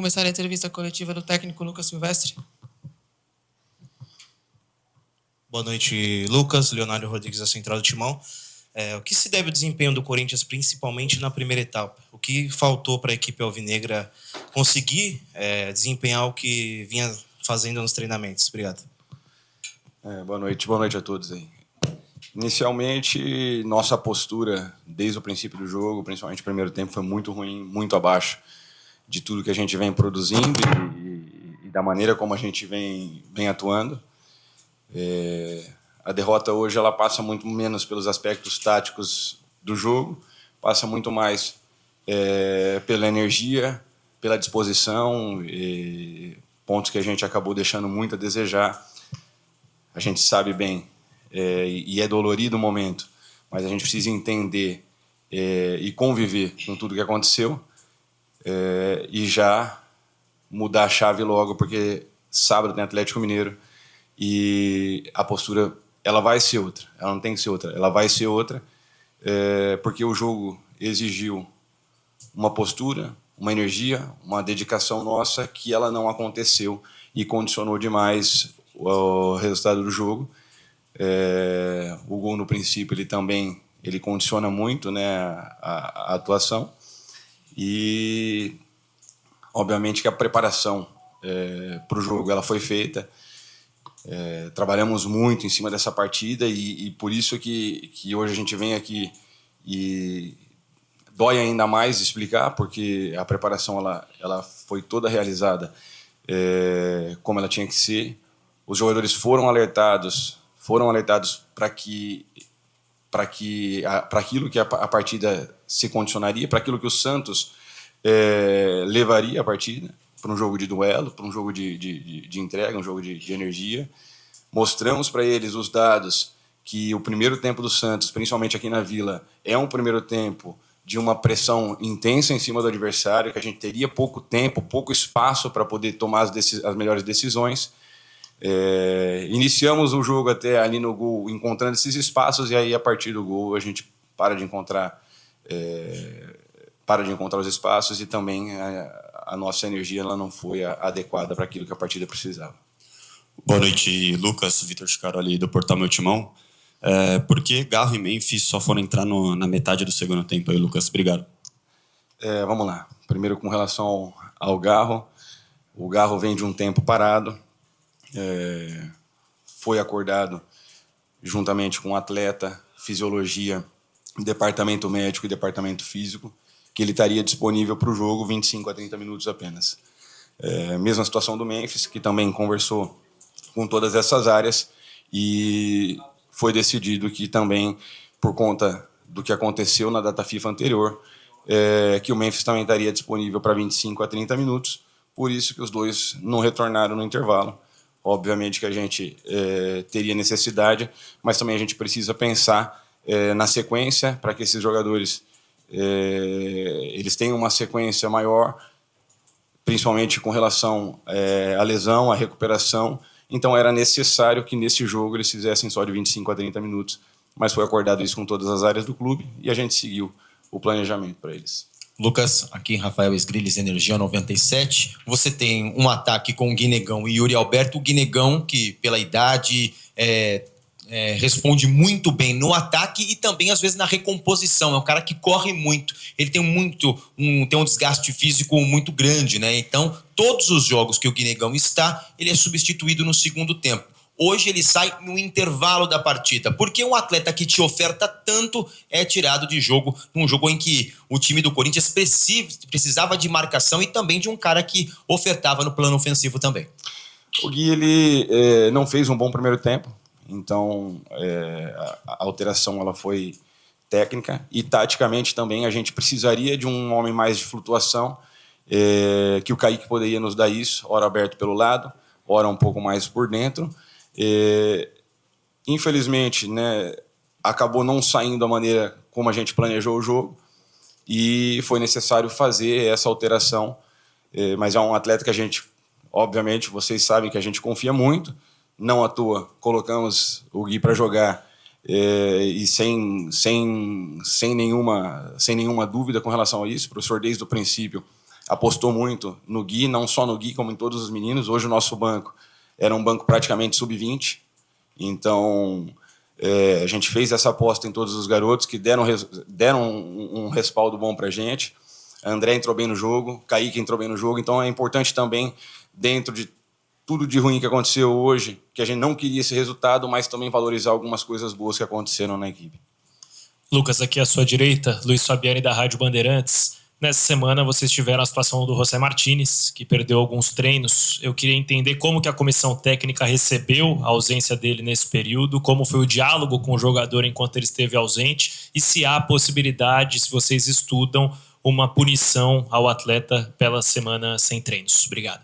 começar a entrevista coletiva do técnico Lucas Silvestre. Boa noite, Lucas. Leonardo Rodrigues, da Central do Timão. O que se deve ao desempenho do Corinthians, principalmente na primeira etapa? O que faltou para a equipe alvinegra conseguir desempenhar o que vinha fazendo nos treinamentos? Obrigado. Boa noite a todos aí. Inicialmente, nossa postura desde o princípio do jogo, principalmente no primeiro tempo, foi muito ruim, muito abaixo de tudo que a gente vem produzindo e da maneira como a gente vem atuando. A derrota hoje ela passa muito menos pelos aspectos táticos do jogo, passa muito mais pela energia, pela disposição, pontos que a gente acabou deixando muito a desejar. A gente sabe bem, e é dolorido o momento, mas a gente precisa entender e conviver com tudo que aconteceu e já mudar a chave logo, porque sábado tem Atlético Mineiro e a postura ela vai ser outra, ela não tem que ser outra, ela vai ser outra, porque o jogo exigiu uma postura, uma energia, uma dedicação nossa que ela não aconteceu e condicionou demais o resultado do jogo. O gol no princípio ele condiciona muito, né, a atuação e obviamente que a preparação para o jogo ela foi feita. Trabalhamos muito em cima dessa partida e por isso que hoje a gente vem aqui e dói ainda mais explicar, porque a preparação ela foi toda realizada como ela tinha que ser. Os jogadores foram alertados para aquilo que a partida se condicionaria, para aquilo que o Santos levaria a partida, para um jogo de duelo, para um jogo de entrega, um jogo de energia. Mostramos para eles os dados que o primeiro tempo do Santos, principalmente aqui na Vila, é um primeiro tempo de uma pressão intensa em cima do adversário, que a gente teria pouco tempo, pouco espaço para poder tomar as melhores decisões. Iniciamos o jogo até ali no gol, encontrando esses espaços, e aí a partir do gol a gente para de encontrar os espaços e também a nossa energia ela não foi adequada para aquilo que a partida precisava. Boa noite, Lucas. Vitor Chicaroli do Portal Meu Timão. Por que Garro e Memphis só foram entrar na metade do segundo tempo aí, Lucas? Obrigado. Vamos lá. Primeiro, com relação ao Garro. O Garro vem de um tempo parado. Foi acordado juntamente com o atleta, fisiologia, departamento médico e departamento físico, que ele estaria disponível para o jogo 25 a 30 minutos apenas. Mesma situação do Memphis, que também conversou com todas essas áreas e foi decidido que também, por conta do que aconteceu na data FIFA anterior, que o Memphis também estaria disponível para 25 a 30 minutos, por isso que os dois não retornaram no intervalo. Obviamente que a gente teria necessidade, mas também a gente precisa pensar na sequência para que esses jogadores eles tenham uma sequência maior, principalmente com relação à lesão, à recuperação. Então era necessário que nesse jogo eles fizessem só de 25 a 30 minutos, mas foi acordado isso com todas as áreas do clube e a gente seguiu o planejamento para eles. Lucas, aqui Rafael Esgrilles, Energia 97. Você tem um ataque com o Guinegão e Yuri Alberto. O Guinegão, que pela idade responde muito bem no ataque e também às vezes na recomposição. É um cara que corre muito. Ele tem um desgaste físico muito grande, né? Então, todos os jogos que o Guinegão está, ele é substituído no segundo tempo. Hoje ele sai no intervalo da partida. Porque um atleta que te oferta tanto é tirado de jogo, num jogo em que o time do Corinthians precisava de marcação e também de um cara que ofertava no plano ofensivo também. O Gui, ele não fez um bom primeiro tempo, então a alteração ela foi técnica e taticamente também a gente precisaria de um homem mais de flutuação, que o Kaique poderia nos dar isso, ora aberto pelo lado, ora um pouco mais por dentro. Infelizmente, né, acabou não saindo da maneira como a gente planejou o jogo e foi necessário fazer essa alteração, mas é um atleta que a gente, obviamente, vocês sabem que a gente confia muito, não à toa colocamos o Gui para jogar e sem nenhuma dúvida com relação a isso. O professor desde o princípio apostou muito no Gui, não só no Gui, como em todos os meninos. Hoje o nosso banco era um banco praticamente sub-20, então a gente fez essa aposta em todos os garotos que deram um respaldo bom para a gente. André entrou bem no jogo, Kaique entrou bem no jogo, então é importante também, dentro de tudo de ruim que aconteceu hoje, que a gente não queria esse resultado, mas também valorizar algumas coisas boas que aconteceram na equipe. Lucas, aqui à sua direita, Luiz Fabiani da Rádio Bandeirantes. Nessa semana vocês tiveram a situação do José Martínez, que perdeu alguns treinos. Eu queria entender como que a comissão técnica recebeu a ausência dele nesse período, como foi o diálogo com o jogador enquanto ele esteve ausente e se há possibilidade, se vocês estudam, uma punição ao atleta pela semana sem treinos. Obrigado.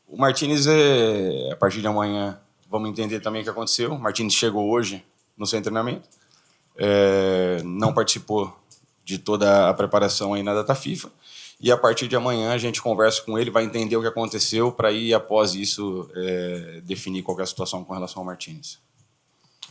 O Martínez, a partir de amanhã, vamos entender também o que aconteceu. O Martínez chegou hoje no seu treinamento, não participou de toda a preparação aí na data FIFA, e a partir de amanhã a gente conversa com ele, vai entender o que aconteceu, para ir, após isso, definir qual é a situação com relação ao Martínez.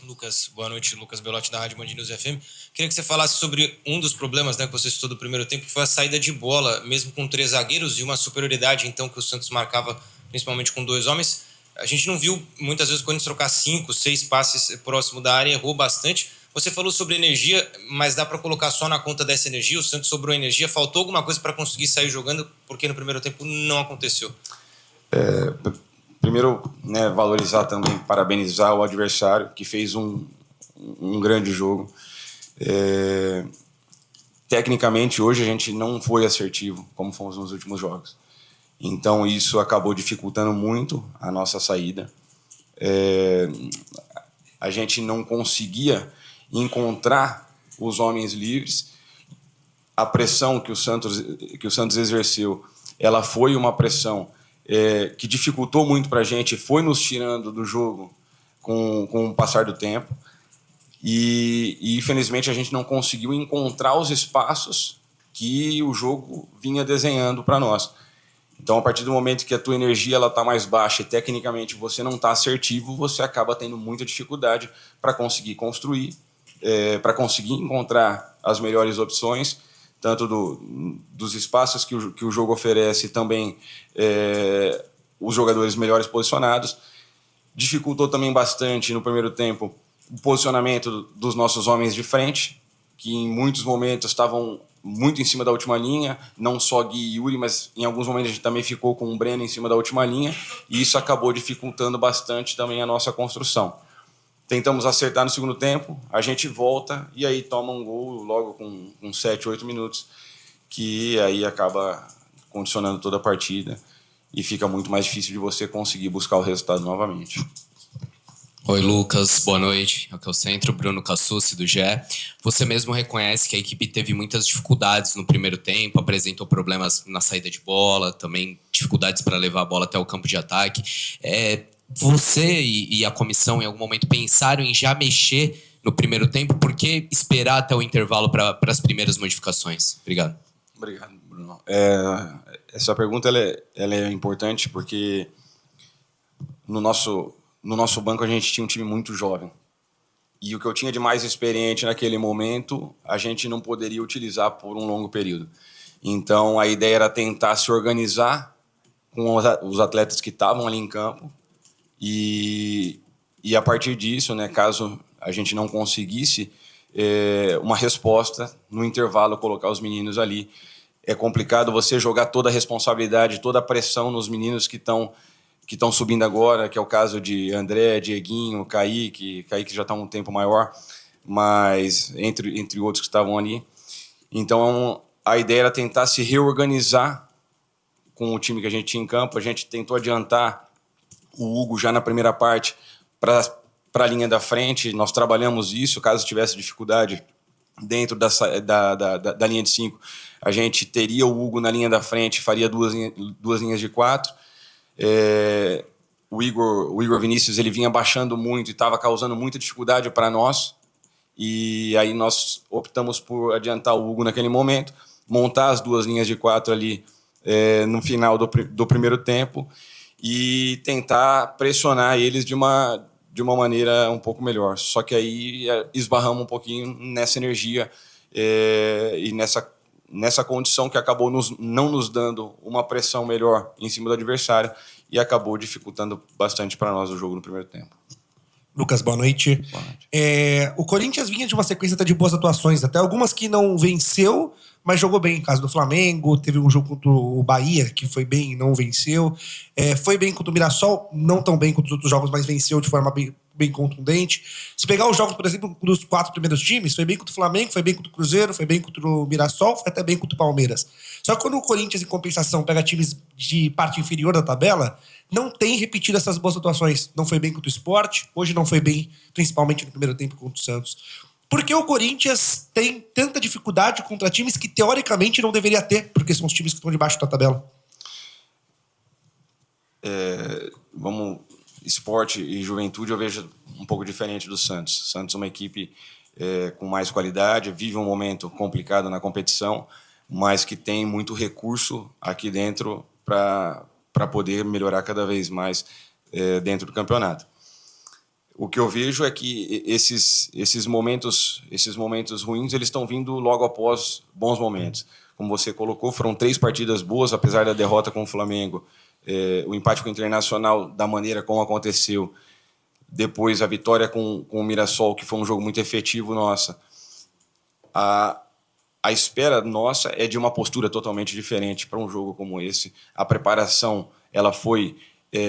Lucas, boa noite. Lucas Belotti da Rádio Band News FM. Queria que você falasse sobre um dos problemas, né, que você citou do primeiro tempo, que foi a saída de bola, mesmo com 3 zagueiros e uma superioridade, então, que o Santos marcava principalmente com 2 homens. A gente não viu, muitas vezes, quando trocar 5, 6 passes próximo da área, errou bastante. Você falou sobre energia, mas dá para colocar só na conta dessa energia? O Santos sobrou energia, faltou alguma coisa para conseguir sair jogando, porque no primeiro tempo não aconteceu? Primeiro, né, valorizar também, parabenizar o adversário, que fez um grande jogo. Tecnicamente, hoje a gente não foi assertivo, como fomos nos últimos jogos. Então, isso acabou dificultando muito a nossa saída. A gente não conseguia encontrar os homens livres. A pressão que o Santos exerceu, ela foi uma pressão que dificultou muito para a gente, foi nos tirando do jogo com o passar do tempo. E, infelizmente, a gente não conseguiu encontrar os espaços que o jogo vinha desenhando para nós. Então, a partir do momento que a tua energia está mais baixa e, tecnicamente, você não está assertivo, você acaba tendo muita dificuldade para conseguir construir, para conseguir encontrar as melhores opções, tanto dos espaços que o jogo oferece, também os jogadores melhores posicionados. Dificultou também bastante, no primeiro tempo, o posicionamento dos nossos homens de frente, que em muitos momentos estavam muito em cima da última linha, não só Gui e Yuri, mas em alguns momentos a gente também ficou com o Breno em cima da última linha, e isso acabou dificultando bastante também a nossa construção. Tentamos acertar no segundo tempo, a gente volta e aí toma um gol logo com 7, 8 minutos, que aí acaba condicionando toda a partida e fica muito mais difícil de você conseguir buscar o resultado novamente. Oi, Lucas, boa noite. Aqui é o Centro, Bruno Cassucci, do GE. Você mesmo reconhece que a equipe teve muitas dificuldades no primeiro tempo, apresentou problemas na saída de bola, também dificuldades para levar a bola até o campo de ataque. Você e a comissão, em algum momento, pensaram em já mexer no primeiro tempo? Por que esperar até o intervalo para as primeiras modificações? Obrigado. Obrigado, Bruno. Essa pergunta ela é importante porque no nosso banco a gente tinha um time muito jovem. E o que eu tinha de mais experiente naquele momento, a gente não poderia utilizar por um longo período. Então, a ideia era tentar se organizar com os atletas que estavam ali em campo. E a partir disso, né, caso a gente não conseguisse uma resposta, no intervalo colocar os meninos ali. É complicado você jogar toda a responsabilidade, toda a pressão nos meninos que estão subindo agora, que é o caso de André, Dieguinho, Kaique já está um tempo maior, mas entre outros que estavam ali. Então, a ideia era tentar se reorganizar com o time que a gente tinha em campo. A gente tentou adiantar o Hugo já na primeira parte para a linha da frente. Nós trabalhamos isso, caso tivesse dificuldade dentro da linha de 5, a gente teria o Hugo na linha da frente, faria duas linhas de 4. O Igor Vinícius ele vinha baixando muito e estava causando muita dificuldade para nós, e aí nós optamos por adiantar o Hugo naquele momento, montar as 2 linhas de 4 ali no final do primeiro tempo e tentar pressionar eles de uma maneira um pouco melhor. Só que aí esbarramos um pouquinho nessa energia e nessa condição que acabou não nos dando uma pressão melhor em cima do adversário e acabou dificultando bastante para nós o jogo no primeiro tempo. Lucas, boa noite. Boa noite. O Corinthians vinha de uma sequência até de boas atuações, até algumas que não venceu, mas jogou bem. No caso do Flamengo, teve um jogo contra o Bahia, que foi bem e não venceu. Foi bem contra o Mirassol, não tão bem contra os outros jogos, mas venceu de forma bem contundente. Se pegar os jogos, por exemplo, dos 4 primeiros times, foi bem contra o Flamengo, foi bem contra o Cruzeiro, foi bem contra o Mirassol, foi até bem contra o Palmeiras. Só que quando o Corinthians, em compensação, pega times de parte inferior da tabela, não tem repetido essas boas atuações. Não foi bem contra o Sport, hoje não foi bem, principalmente no primeiro tempo contra o Santos. Por que o Corinthians tem tanta dificuldade contra times que teoricamente não deveria ter, porque são os times que estão debaixo da tabela? Esporte e Juventude eu vejo um pouco diferente do Santos. Santos é uma equipe com mais qualidade, vive um momento complicado na competição, mas que tem muito recurso aqui dentro para poder melhorar cada vez mais dentro do campeonato. O que eu vejo é que esses momentos ruins eles estão vindo logo após bons momentos. Como você colocou, foram 3 partidas boas, apesar da derrota com o Flamengo, o empate com o Internacional da maneira como aconteceu, depois a vitória com o Mirassol, que foi um jogo muito efetivo nossa. A espera nossa é de uma postura totalmente diferente para um jogo como esse. A preparação ela foi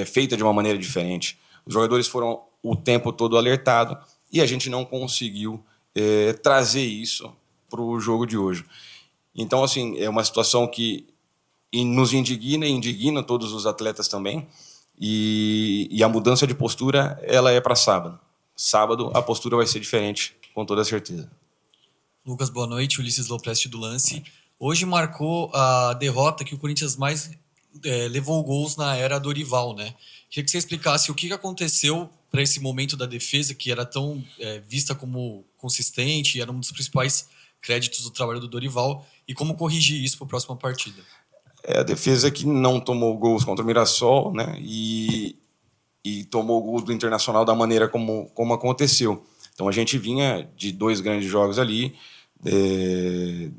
feita de uma maneira diferente. Os jogadores foram o tempo todo alertados e a gente não conseguiu trazer isso para o jogo de hoje. Então, assim, é uma situação que nos indigna e indigna todos os atletas também. E a mudança de postura ela é para sábado. Sábado a postura vai ser diferente, com toda certeza. Lucas, boa noite. Ulisses Lopresti do Lance. Hoje marcou a derrota que o Corinthians mais levou gols na era Dorival, né? Queria que você explicasse o que aconteceu para esse momento da defesa, que era tão vista como consistente, era um dos principais créditos do trabalho do Dorival, e como corrigir isso para a próxima partida. A defesa que não tomou gols contra o Mirassol, né? E tomou o gol do Internacional da maneira como aconteceu. Então a gente vinha de 2 grandes jogos ali,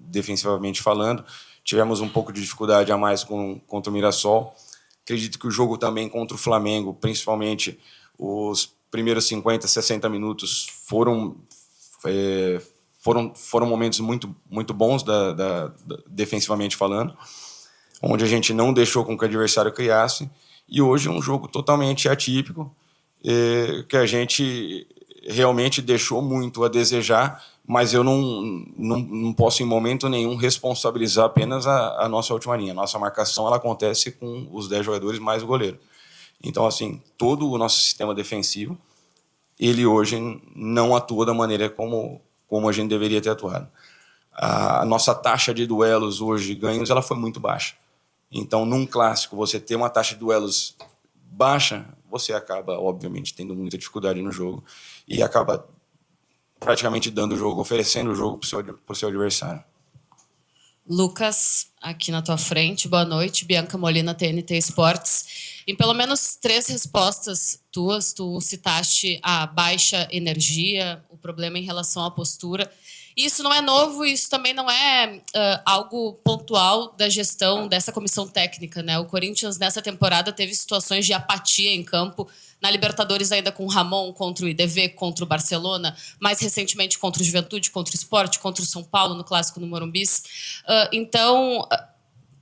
defensivamente falando. Tivemos um pouco de dificuldade a mais contra o Mirassol. Acredito que o jogo também contra o Flamengo, principalmente os primeiros 50, 60 minutos, foram momentos muito, muito bons defensivamente falando, onde a gente não deixou com que o adversário criasse. E hoje é um jogo totalmente atípico, que a gente realmente deixou muito a desejar, mas eu não posso em momento nenhum responsabilizar apenas a nossa última linha. Nossa marcação ela acontece com os 10 jogadores mais o goleiro. Então, assim, todo o nosso sistema defensivo, ele hoje não atua da maneira como a gente deveria ter atuado. A nossa taxa de duelos hoje, ganhos, ela foi muito baixa. Então, num clássico, você ter uma taxa de duelos baixa, você acaba, obviamente, tendo muita dificuldade no jogo e acaba praticamente dando o jogo, oferecendo o jogo para o seu adversário. Lucas, aqui na tua frente, boa noite. Bianca Molina, TNT Esportes. Em pelo menos 3 respostas tuas, tu citaste a baixa energia, o problema em relação à postura. Isso não é novo, isso também não é algo pontual da gestão dessa comissão técnica, né? O Corinthians, nessa temporada, teve situações de apatia em campo, na Libertadores ainda com o Ramon, contra o IDV, contra o Barcelona, mais recentemente contra o Juventude, contra o Sport, contra o São Paulo, no Clássico no Morumbi. Então,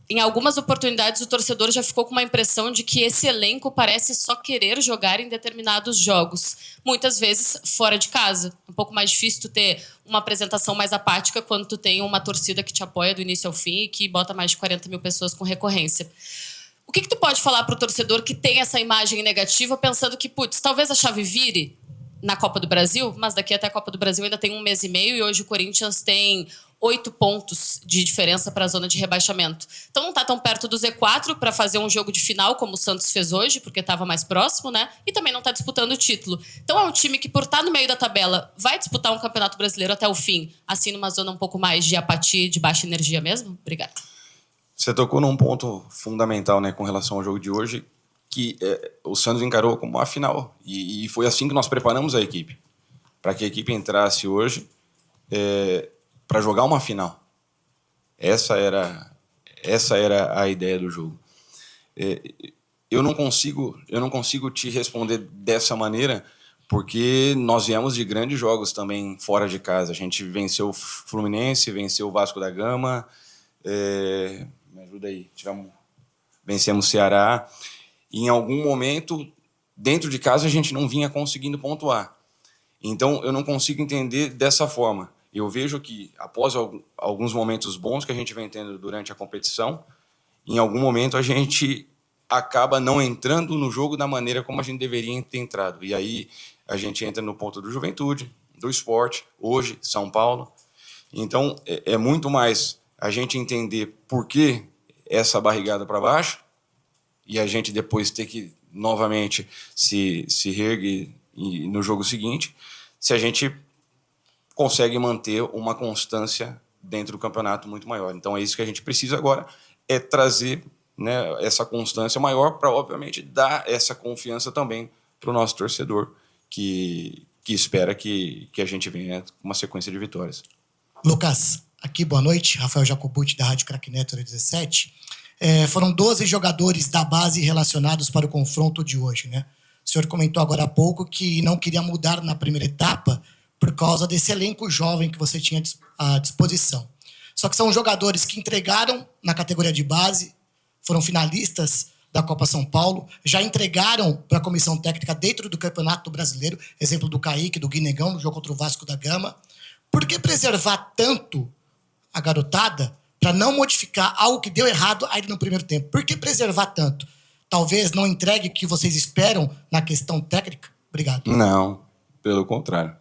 em algumas oportunidades, o torcedor já ficou com uma impressão de que esse elenco parece só querer jogar em determinados jogos, muitas vezes fora de casa. Um pouco mais difícil tu ter uma apresentação mais apática quando tu tem uma torcida que te apoia do início ao fim e que bota mais de 40 mil pessoas com recorrência. O que tu pode falar para o torcedor que tem essa imagem negativa, pensando que, putz, talvez a chave vire na Copa do Brasil, mas daqui até a Copa do Brasil ainda tem 1 mês e meio e hoje o Corinthians tem 8 pontos de diferença para a zona de rebaixamento. Então não está tão perto do Z4 para fazer um jogo de final como o Santos fez hoje, porque estava mais próximo, né? E também não está disputando o título. Então é um time que, por estar no meio da tabela, vai disputar um Campeonato Brasileiro até o fim, assim numa zona um pouco mais de apatia e de baixa energia mesmo? Obrigada. Você tocou num ponto fundamental, né, com relação ao jogo de hoje, que o Santos encarou como a final. E foi assim que nós preparamos a equipe, para que a equipe entrasse hoje para jogar uma final. Essa era a ideia do jogo. Eu não consigo te responder dessa maneira, porque nós viemos de grandes jogos também fora de casa. A gente venceu o Fluminense, venceu o Vasco da Gama, me ajuda aí, vencemos o Ceará. E em algum momento, dentro de casa, a gente não vinha conseguindo pontuar. Então, eu não consigo entender dessa forma. Eu vejo que, após alguns momentos bons que a gente vem tendo durante a competição, em algum momento a gente acaba não entrando no jogo da maneira como a gente deveria ter entrado. E aí a gente entra no ponto do Juventude, do Sport, hoje, São Paulo. Então, é muito mais a gente entender por que essa barrigada para baixo e a gente depois ter que, novamente, se reerguer no jogo seguinte, se a gente consegue manter uma constância dentro do campeonato muito maior. Então, é isso que a gente precisa agora, é trazer, né, essa constância maior para, obviamente, dar essa confiança também para o nosso torcedor, que espera que a gente venha com uma sequência de vitórias. Lucas, aqui, boa noite. Rafael Jacobucci, da Rádio Crack Neto 17. Foram 12 jogadores da base relacionados para o confronto de hoje, né? O senhor comentou agora há pouco que não queria mudar na primeira etapa por causa desse elenco jovem que você tinha à disposição. Só que são jogadores que entregaram na categoria de base, foram finalistas da Copa São Paulo, já entregaram para a comissão técnica dentro do Campeonato Brasileiro, exemplo do Kaique, do Guinegão, no jogo contra o Vasco da Gama. Por que preservar tanto a garotada para não modificar algo que deu errado ainda no primeiro tempo? Por que preservar tanto? Talvez não entregue o que vocês esperam na questão técnica? Obrigado. Não, pelo contrário.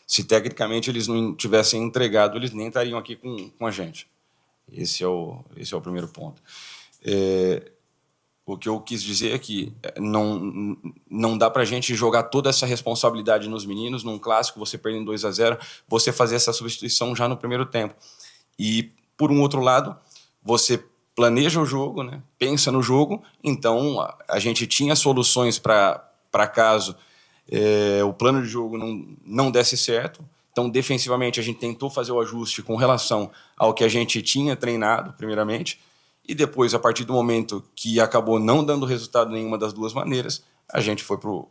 Se tecnicamente eles não tivessem entregado, eles nem estariam aqui com a gente. Esse é o primeiro ponto. O que eu quis dizer é que não dá para a gente jogar toda essa responsabilidade nos meninos, num clássico, você perdendo 2-0, você fazer essa substituição já no primeiro tempo. E, por um outro lado, você planeja o jogo, né? Pensa no jogo, então a gente tinha soluções para caso o plano de jogo não desse certo. Então, defensivamente, a gente tentou fazer o ajuste com relação ao que a gente tinha treinado, primeiramente, e depois, a partir do momento que acabou não dando resultado nenhuma das duas maneiras, a gente foi pro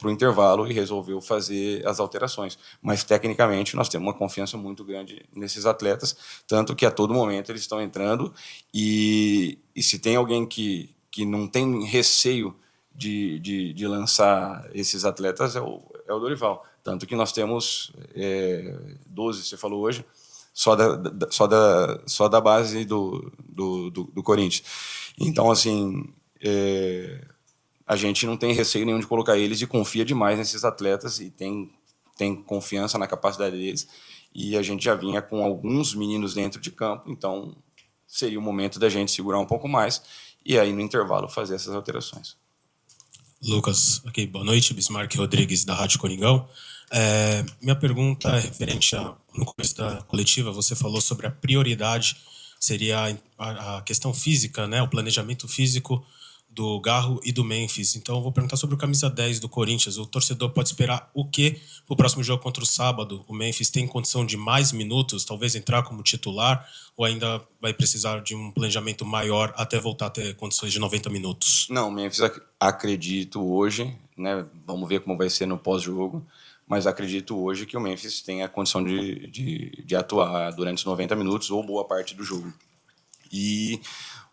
intervalo e resolveu fazer as alterações. Mas, tecnicamente, nós temos uma confiança muito grande nesses atletas, tanto que a todo momento eles estão entrando, e se tem alguém que não tem receio de lançar esses atletas é o Dorival. Tanto que nós temos 12, você falou hoje, só da base do Corinthians. Então, assim, a gente não tem receio nenhum de colocar eles e confia demais nesses atletas e tem confiança na capacidade deles. E a gente já vinha com alguns meninos dentro de campo, então seria o momento da gente segurar um pouco mais e aí, no intervalo, fazer essas alterações. Lucas, aqui, boa noite. Bismarck Rodrigues, da Rádio Coringão. Minha pergunta é referente no começo da coletiva, você falou sobre a prioridade, seria a questão física, né, o planejamento físico do Garro e do Memphis. Então, eu vou perguntar sobre o camisa 10 do Corinthians. O torcedor pode esperar o quê para o próximo jogo contra o sábado? O Memphis tem condição de mais minutos, talvez entrar como titular, ou ainda vai precisar de um planejamento maior até voltar a ter condições de 90 minutos? Não, o Memphis, acredito hoje, né, vamos ver como vai ser no pós-jogo, mas acredito hoje que o Memphis tem a condição de atuar durante os 90 minutos ou boa parte do jogo. E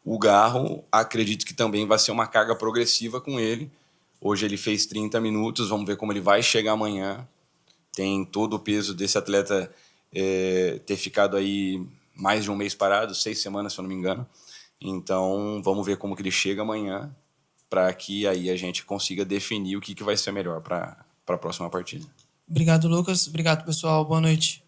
o Garro, acredito que também vai ser uma carga progressiva com ele. Hoje ele fez 30 minutos, vamos ver como ele vai chegar amanhã. Tem todo o peso desse atleta ter ficado aí mais de um mês parado, 6 semanas, se eu não me engano. Então, vamos ver como que ele chega amanhã, para que aí a gente consiga definir o que vai ser melhor para a próxima partida. Obrigado, Lucas. Obrigado, pessoal. Boa noite.